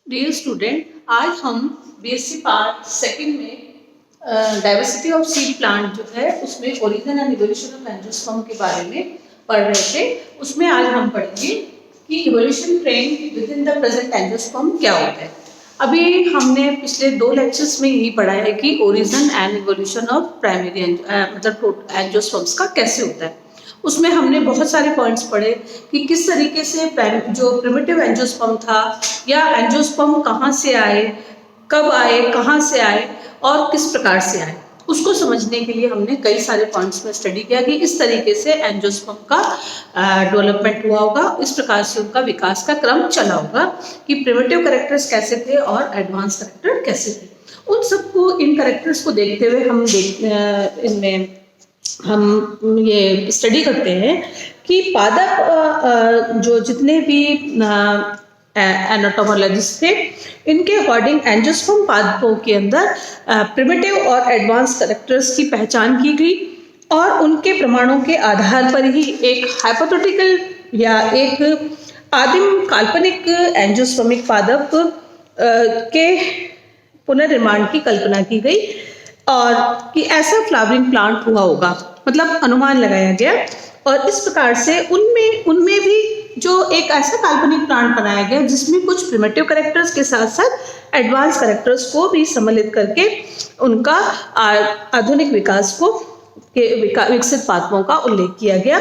Dear student, आज हम BSc part second में डाइवर्सिटी ऑफ सीड प्लांट जो है उसमें origin and evolution of angiosperm के बारे में पढ़ रहे थे। उसमें आज हम पढ़ेंगे कि evolution trend with in the present angiosperm क्या होता है। अभी हमने पिछले 2 लेक्चर्स में यही पढ़ा है कि origin and evolution of primary मतलब एंजियोस्पर्म्स का कैसे होता है। उसमें हमने बहुत सारे पॉइंट्स पढ़े कि किस तरीके से जो प्रिमिटिव एंजियोस्पर्म था या एंजियोस्पर्म कहाँ से आए, कब आए, कहाँ से आए और किस प्रकार से आए, उसको समझने के लिए हमने कई सारे पॉइंट्स में स्टडी किया कि इस तरीके से एंजियोस्पर्म का डेवलपमेंट हुआ होगा, इस प्रकार से उनका विकास का क्रम चला होगा कि प्रिमिटिव कैरेक्टर्स कैसे थे और एडवांस कैरेक्टर कैसे थे। उन सबको, इन कैरेक्टर्स को देखते हुए इनमें हम ये स्टडी करते हैं कि पादप जो जितने भी एनाटोमोलॉजिस्ट थे, इनके अकॉर्डिंग एंजियोस्पर्म पादपों के अंदर प्रिमिटिव और एडवांस कैरेक्टर्स की पहचान की गई और उनके प्रमाणों के आधार पर ही एक हाइपोथेटिकल या एक आदिम काल्पनिक एंजियोस्पर्मिक पादप के पुनर्निर्माण की कल्पना की गई और कि ऐसा फ्लावरिंग प्लांट हुआ होगा, मतलब अनुमान लगाया गया। और इस प्रकार से उनमें भी जो एक ऐसा काल्पनिक प्लांट बनाया गया जिसमें कुछ प्रिमिटिव कैरेक्टर्स के साथ साथ एडवांस कैरेक्टर्स को भी सम्मिलित करके उनका आधुनिक विकास को विकसित पादपों का उल्लेख किया गया।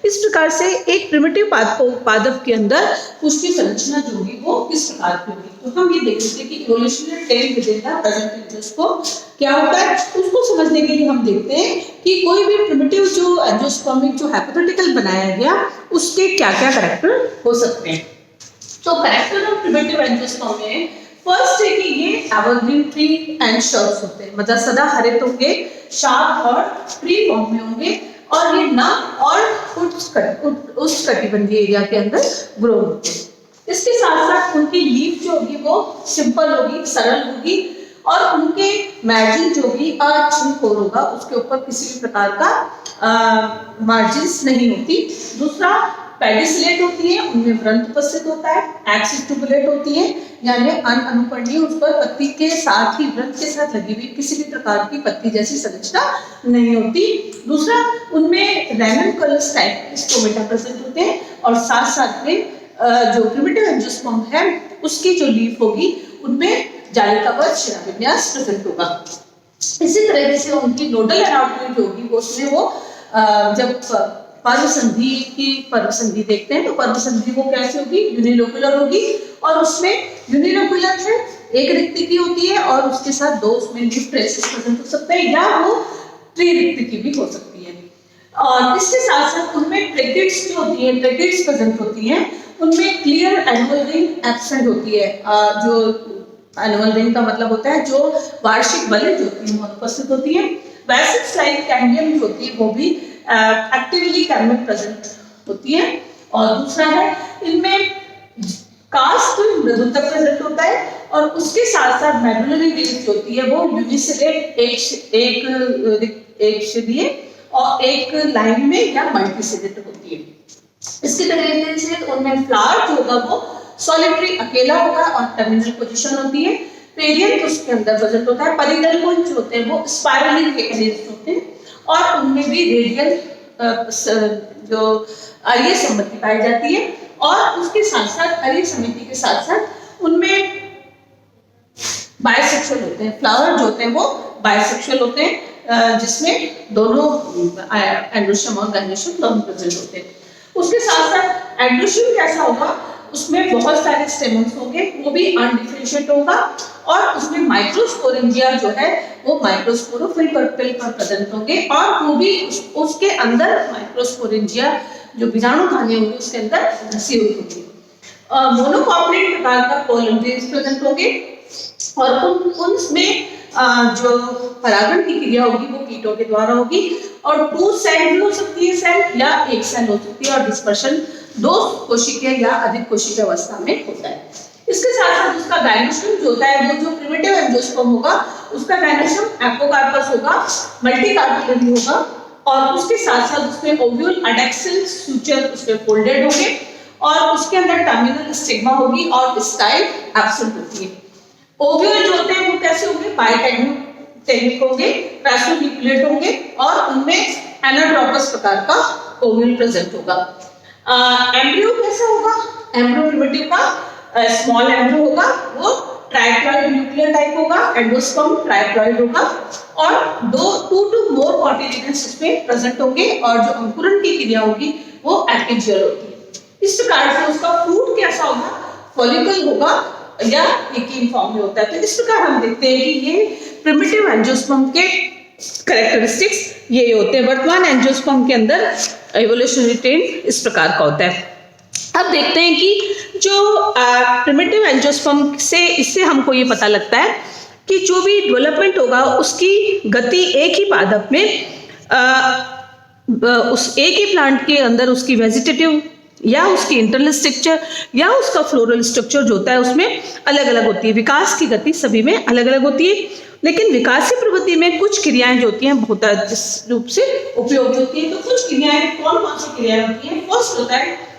इस प्रकार से एक प्रिमिटिव पादप के अंदर उसकी संरचना जो होगी वो किस प्रकार की होगी। तो हम ये देख लेते हैं कि evolutionary trend with in the present angiosperm क्या होता है। उसको समझने के लिए हम देखते हैं कि कोई भी प्रिमिटिव जो एंजियोस्पर्मिक जो हाइपोथेटिकल बनाया गया उसके क्या क्या कैरेक्टर हो सकते हैं। तो कैरेक्टर ऑफ प्रिमिटिव एंजियोस्पर्म में फर्स्ट है कि ये एवरग्रीन ट्री एंड शर्प्स होते हैं, मतलब सदा हरित होंगे, शार्प और ट्री फॉर्म में होंगे और ये नम और उष्णकटिबंधीय एरिया के अंदर ग्रो होते हैं। इसके साथ साथ उनकी लीफ जो होगी वो सिंपल होगी, सरल होगी और उनके मार्जिन जो भी छिलकोर होगा उसके ऊपर किसी भी प्रकार का मार्जिन्स नहीं होती। दूसरा पेडिसिलेट होती है, उनमें व्रंत उपस्थित होता है। एक्सिस ट्यूबुलेट होती है, यानी अनुपर्णीय, उस पर पत्ती के साथ ही व्रंत के साथ लगी हुई किसी भी प्रकार की पत्ती जैसी संरचना नहीं होती। दूसरा, उनमें रैननकुलस टाइप के स्टोमेटा प्रेजेंट होते हैं और साथ साथ में जो प्रिमिटिव एंजियोस्पर्म है उसकी जो लीफ होगी उनमें जालिकाबद्ध शिराविन्यास प्रेजेंट होगा। इसी तरह से उनकी नोडल एनाटॉमी जो होगी वो उसमें वो जब पर्व संधि देखते हैं तो पर्व संधि वो कैसे होगी, यूनिलोकुलर होगी और उसमें यूनिलोकुलर है, एक रिक्ति होती है और उसके साथ 2 उसमें लीफ ट्रेसेस प्रेजेंट हो सकते हैं या वो ट्री रिक्ति भी हो सकती है। और इसके साथ साथ उनमें ट्रेकिड्स जो होती है, ट्रेकिड्स प्रेजेंट होती हैं, उनमें क्लियर एनुअल रिंग एब्सेंट होती है। जो एनुअल रिंग का मतलब होता है जो वार्षिक बलें जो होती हैं उपस्थित होती है। बेसिक स्लाइड कैम्बियम जो होती है वो भी एक्टिवली कैम्बियम प्रेजेंट होती है। और दूसरा है इनमें कास्ट मृदुता प्रेजेंट होता है और उसके साथ साथ मेडुलरी रीज होती है वो यूनिसिलेट एक शिलीय और एक लाइन में या मल्टीसिलेट होती है। इसके तरीके से उनमें फ्लावर जो होगा वो सॉलिटरी अकेला होगा और टर्मिनल पोजीशन होती है। पेरियम उसके अंदर प्रेजेंट होता है। परिगल पुंज जो होते हैं वो स्पाइरली अरेंज्ड होते हैं और उनमें भी रेडियल जो अरीय संपत्ति पाई जाती है और उसके साथ साथ अरीय समिति के साथ साथ उनमें बायसेक्सुअल होते हैं। फ्लावर जो होते हैं वो बायसेक्सुअल होते हैं जिसमें दोनों एंड्रोशियम और गाइनोशियम दोनों प्रेजेंट होते हैं। उसके साथ साथ एंड्रोशियम कैसा होगा, उसमें बहुत सारे स्टेमन्स होंगे, वो भी अनडिफरेंशिएट होगा और उसमें माइक्रोस्पोरेंजिया जो है वो माइक्रोस्पोरोफिल पर प्रेजेंट होंगे और वो भी उसके अंदर माइक्रोस्पोरेंजिया जो बीजाणु खाने होंगे उसके अंदर धसी हुई होगी। मोनोकॉर्पोरेट प्रकार का कोलोम्बेस प्रेजेंट होंगे और उनमें जो परागण की क्रिया होगी वो कीटों के द्वारा होगी और 2 सेल भी हो सकती है सेल या एक सेल हो सकती है और डिस्पर्शन 2 कोशिकीय या अधिक कोशिकीय अवस्था में होता है। इसके साथ साथ उसका गाइनोशियम जो होता है वो जो प्रिमिटिव एंजियोस्पर्म होगा उसका गाइनोशियम एपोकार्पस होगा, मल्टीकार्पिलरी होगा और उसके साथ साथ उसमें ओव्यूल एडैक्सियल सूचर उसमें फोल्डेड होंगे और उसके अंदर टर्मिनल स्टिग्मा होगी और स्टाइल एब्सेंट होती है। ओव्यूल जो होते हैं वो कैसे होंगे, बाइटेगमिक होंगे, ट्राइसोन्यूक्लिएट होंगे और उनमें एनाड्रोपस प्रकार का ओव्यूल प्रेजेंट होगा। एम्ब्रियो कैसा होगा, एम्ब्रियो प्रिमिटिव का स्मॉल एम्ब्रियो होगा, वो ट्राइप्लॉइड न्यूक्लियर टाइप होगा, एंडोस्पर्म ट्राइप्लॉइड होगा और 2 to more कॉटिलिडन्स इसमें प्रेजेंट होंगे और जो अंकुरण की क्रिया होगी वो एपिजियल होती है। इस प्रकार से उसका फ्रूट कैसा होगा, फॉलिकल होगा या एकिन फॉर्म में होता है। तो इस प्रकार हम देखते हैं कि ये प्रिमिटिव एंजियोस्पर्म के कैरेक्टरिस्टिक्स ये होते हैं। वर्तमान एंजियोस्पर्म के अंदर इवोल्यूशनरी ट्रेंड इस प्रकार का होता है। अब देखते हैं कि जो प्रिमिटिव एंजियोस्पर्म से इससे हमको ये पता लगता है कि जो भी डेवलपमेंट होगा उसकी गति एक ही पादप में उस एक ही प्लांट के अंदर उसकी वेजिटेटिव या उसकी इंटरनल स्ट्रक्चर या उसका फ्लोरल स्ट्रक्चर जो होता है उसमें अलग अलग होती है। विकास की गति सभी में अलग अलग होती है, लेकिन विकासीय प्रवृत्ति में कुछ क्रियाएं जो होती हैं बहुत जिस रूप से उपयोगी होती है। तो कुछ क्रियाएं कौन कौन सी क्रियाएं होती हैं, फर्स्ट होता है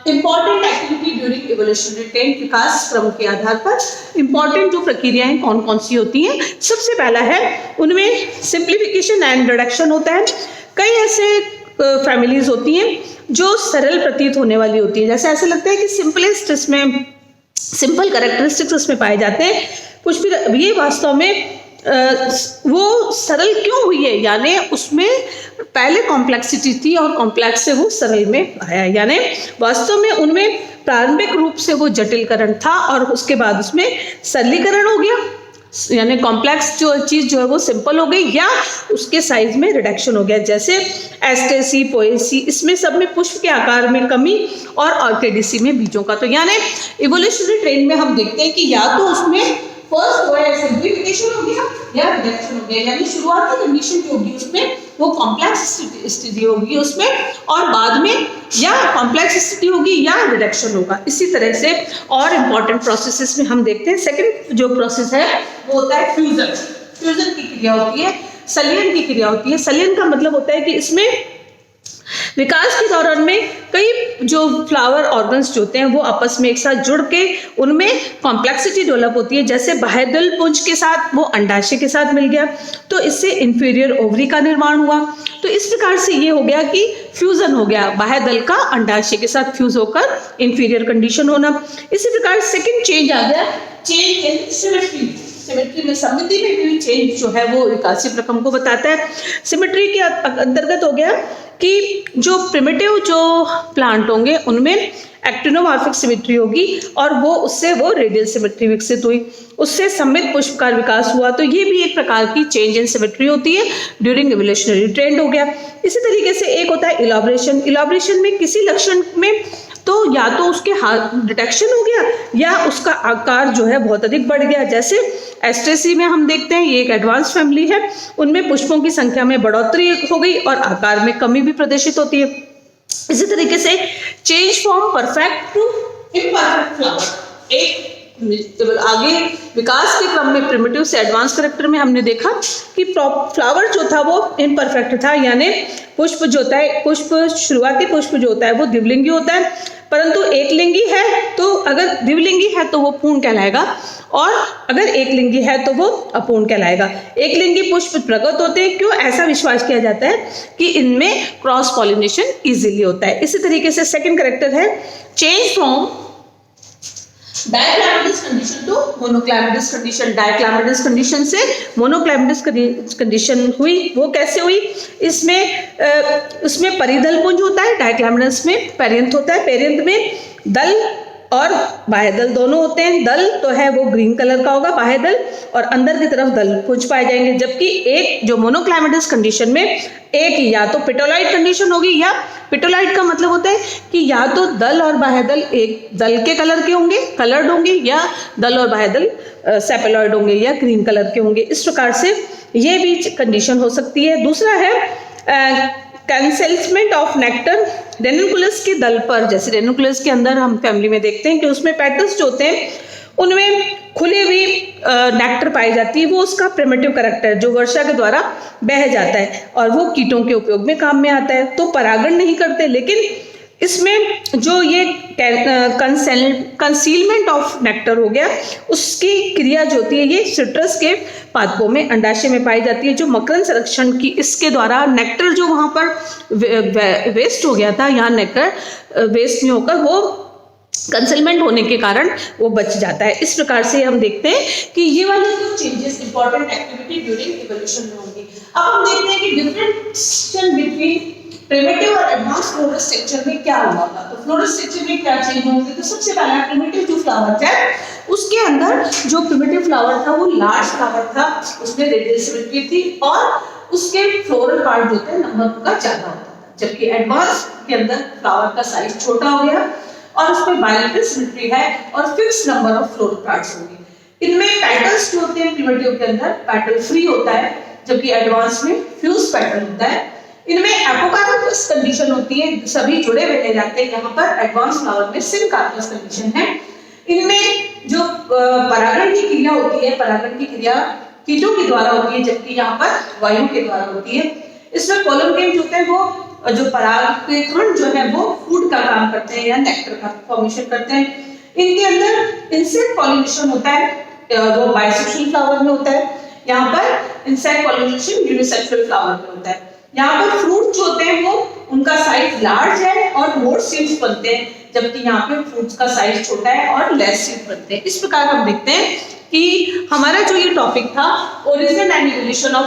important activity during evolutionary trend. विकास क्रम के आधार पर इंपॉर्टेंट जो प्रक्रियाएं कौन कौन सी होती हैं, सबसे पहला है उनमें सिंप्लीफिकेशन एंड रिडक्शन होता है। कई ऐसे फैमिलीज होती हैं जो सरल प्रतीत होने वाली होती है, जैसे ऐसे लगता है कि सिंपलेस्ट इसमें सिंपल कैरेक्टरिस्टिक्स उसमें पाए जाते हैं, कुछ भी ये वास्तव में वो सरल क्यों हुई है, यानी उसमें पहले कॉम्प्लेक्सिटी थी और कॉम्प्लेक्स से वो सरल में आया, यानी वास्तव में उनमें प्रारंभिक रूप से वो जटिलकरण था और उसके बाद उसमें सरलीकरण हो गया, यानी कॉम्प्लेक्स जो चीज जो है वो सिंपल हो गई या उसके साइज में रिडक्शन हो गया। जैसे एस्टेसी, पोएसी, इसमें सब में पुष्प के आकार में कमी और ऑर्किडेसी में बीजों का। तो यानी इवोल्यूशनरी ट्रेंड में हम देखते हैं कि या तो उसमें फर्स्ट वो है सिंप्लीफिकेशन हो गया या रिडक्शन हो गया, यानी शुरुआती कंडीशन जो होगी उसमें वो कॉम्प्लेक्स स्थिति होगी उसमें और बाद में या कॉम्प्लेक्स स्थिति होगी या रिडक्शन होगा। इसी तरह से और इम्पॉर्टेंट प्रोसेसेस में हम देखते हैं सेकंड जो प्रोसेस है वो होता है फ्यूजन। फ्यूजन की क्रिया होती है, सलियन की क्रिया होती है। सलियन का मतलब होता है कि इसमें विकास के दौरान में कई जो फ्लावर ऑर्गन्स जो होते हैं वो आपस में एक साथ जुड़ के उनमें कॉम्प्लेक्सिटी डेवलप होती है। जैसे बाह्यदल पुंज के साथ वो अंडाशय के साथ मिल गया तो इससे इंफीरियर ओवरी का निर्माण हुआ। तो इस प्रकार से ये हो गया कि फ्यूजन हो गया, बाह्यदल का अंडाशय के साथ फ्यूज होकर इंफीरियर कंडीशन होना। इसी प्रकार सेकेंड चेंज आ गया, चेंज इन सिमेट्री। सिमेट्री में सममिति में भी चेंज जो है वो विकासीय प्रक्रम को बताता है। सिमेट्री के अंतर्गत हो गया कि जो प्रिमिटिव जो प्लांट होंगे उनमें एक्टिनोमॉर्फिक सिमेट्री होगी और वो उससे वो रेडियल सिमेट्री विकसित हुई, उससे सममित पुष्पकार विकास हुआ। तो ये भी एक प्रकार की चेंज इन सिमेट्री होती है, ड्यूरिंग इवोल्यूशनरी ट्रेंड हो गया। इसी तरीके से एक होता है इलॉबरेशन। इलॉबरेशन में किसी लक्षण में तो या तो उसके डिटेक्शन हो गया या उसका आकार जो है बहुत अधिक बढ़ गया। जैसे एस्ट्रेसी में हम देखते हैं, ये एक एडवांस फैमिली है, उनमें पुष्पों की संख्या में बढ़ोतरी हो गई और आकार में कमी भी प्रदर्शित होती है। इसी तरीके से change from perfect to imperfect flower, एक आगे विकास के क्रम में प्रिमिटिव से एडवांस कैरेक्टर में हमने देखा कि फ्लावर जो था वो इम्परफेक्ट था, यानी पुष्प जो होता है, पुष्प शुरुआती पुष्प जो होता है वो द्विलिंगी होता है, परंतु एक लिंगी है तो अगर द्विलिंगी है तो वो पूर्ण कहलाएगा और अगर एक लिंगी है तो वो अपूर्ण कहलाएगा। एक लिंगी पुष्प प्रकट होते हैं, क्यों? ऐसा विश्वास किया जाता है कि इनमें क्रॉस पॉलिनेशन इजीली होता है। इसी तरीके से सेकंड कैरेक्टर है change from dichlamydous condition to monochlamydous condition. Dichlamydous condition से मोनोक्लामिडस कंडीशन हुई। वो कैसे हुई? उसमें परिधल पुंज होता है, डाइक्लामिडस में पेरियंथ होता है। पेरियंथ में दल और बाह्यदल दोनों होते हैं। दल तो है वो ग्रीन कलर का होगा, बाह्यदल और अंदर की तरफ दल पुंज पाए जाएंगे। जबकि एक जो मोनोक्लामिडस कंडीशन में एक या तो पिटोलाइट कंडीशन होगी, या पिटोलाइट का मतलब होता है कि या तो दल और बाह्यदल एक दल के कलर के होंगे, कलर्ड होंगे, या दल और बाह्यदल सेपेलॉइड होंगे या ग्रीन कलर के होंगे। इस प्रकार से ये भी कंडीशन हो सकती है। दूसरा है कंसेल्समेंट ऑफ नेक्टर। रेनुकुलस के दल पर, जैसे रेनुकुलस के अंदर हम फैमिली में देखते हैं कि उसमें पेटल्स जो होते हैं उनमें खुली हुई नेक्टर पाई जाती है। वो उसका प्रिमिटिव कैरेक्टर जो वर्षा के द्वारा बह जाता है और वो कीटों के उपयोग में काम में आता है। तो परागण नहीं करते, लेकिन इसमें जो ये कंसीलमेंट ऑफ नेक्टर हो गया, उसकी क्रिया जो होती है ये सिट्रस के पादपों में अंडाशय में पाई जाती है। जो मकरंद संरक्षण की इसके द्वारा नेक्टर जो वहां पर वेस्ट हो गया था, यहाँ नेक्टर वेस्ट नहीं होकर वो कंसीलमेंट होने के कारण वो बच जाता है। इस प्रकार से हम देखते हैं कि ये वाले जो changes important activity during evolution में होंगी। अब हम देखते हैं कि डिफरेंशिएशन बिटवीन प्रिमिटिव और एडवांस फ्लोरल स्ट्रक्चर में क्या हुआ था। तो फ्लोरल स्ट्रक्चर में क्या चेंज होंगे, तो सबसे पहला प्रिमिटिव जो फ्लावर था उसके अंदर जो प्रिमिटिव फ्लावर था वो लार्ज फ्लावर था, उसमें रेडियल सिमेट्री थी और उसके फ्लोरल पार्ट जो थे नंबर का ज्यादा होता था। जबकि एडवांस के अंदर फ्लावर का साइज छोटा हो गया और उसमें बायलैटरल सिमेट्री है और fix number of floral parts होंगे। इनमें पेटल्स जो होते हैं प्रिमिटिव के अंदर पेटल फ्री होता है, जबकि एडवांस में फ्यूज पेटल होता है। इनमें एपोकार्पस कंडीशन होती है, सभी जुड़े हुए ले जाते हैं। यहाँ पर एडवांस फ्लावर में सिनकार्पस कंडीशन है। इनमें जो परागण की क्रिया होती है, परागण की क्रिया कीटों के द्वारा होती है, जबकि यहाँ पर वायु के द्वारा होती है। इसमें कॉलम गेम जो होते हैं वो जो पराग के कण जो है वो फूड का काम करते हैं या नेक्टर का फॉर्मेशन करते हैं। इनके अंदर इंसेक्ट पॉलिनेशन होता है, वो बाइसेक्सुअल फ्लावर में होता है। यहाँ पर इंसेक्ट पॉलिनेशन यूनिसेक्सुअल फ्लावर में होता है। यहाँ पर फ्रूट जो होते हैं वो उनका साइज लार्ज है और मोर सीड्स बनते हैं, जबकि यहाँ पे फ्रूट्स का साइज छोटा है और लेस सीड बनते हैं। इस प्रकार हम देखते हैं कि हमारा जो ये टॉपिक था origin and evolution of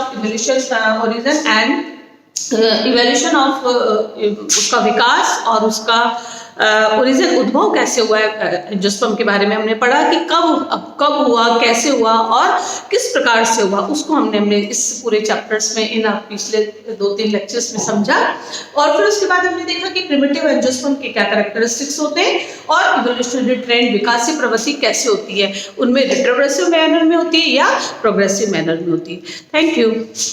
origin and evolution of उसका विकास और उसका ओरिजिन उद्भव कैसे हुआ है एंजियोस्पर्म के बारे में हमने पढ़ा कि कब हुआ, कैसे हुआ और किस प्रकार से हुआ, उसको हमने इस पूरे चैप्टर्स में इन पिछले 2-3 लेक्चर्स में समझा। और फिर उसके बाद हमने देखा कि प्रिमिटिव एंजियोस्पर्म के क्या कैरेक्टरिस्टिक्स होते हैं और इवोल्यूशनरी ट्रेंड विकासीय प्रवृत्ति कैसे होती है, उनमें रिट्रोग्रेसिव मैनर में होती है या प्रोग्रेसिव मैनर में होती है। Thank you.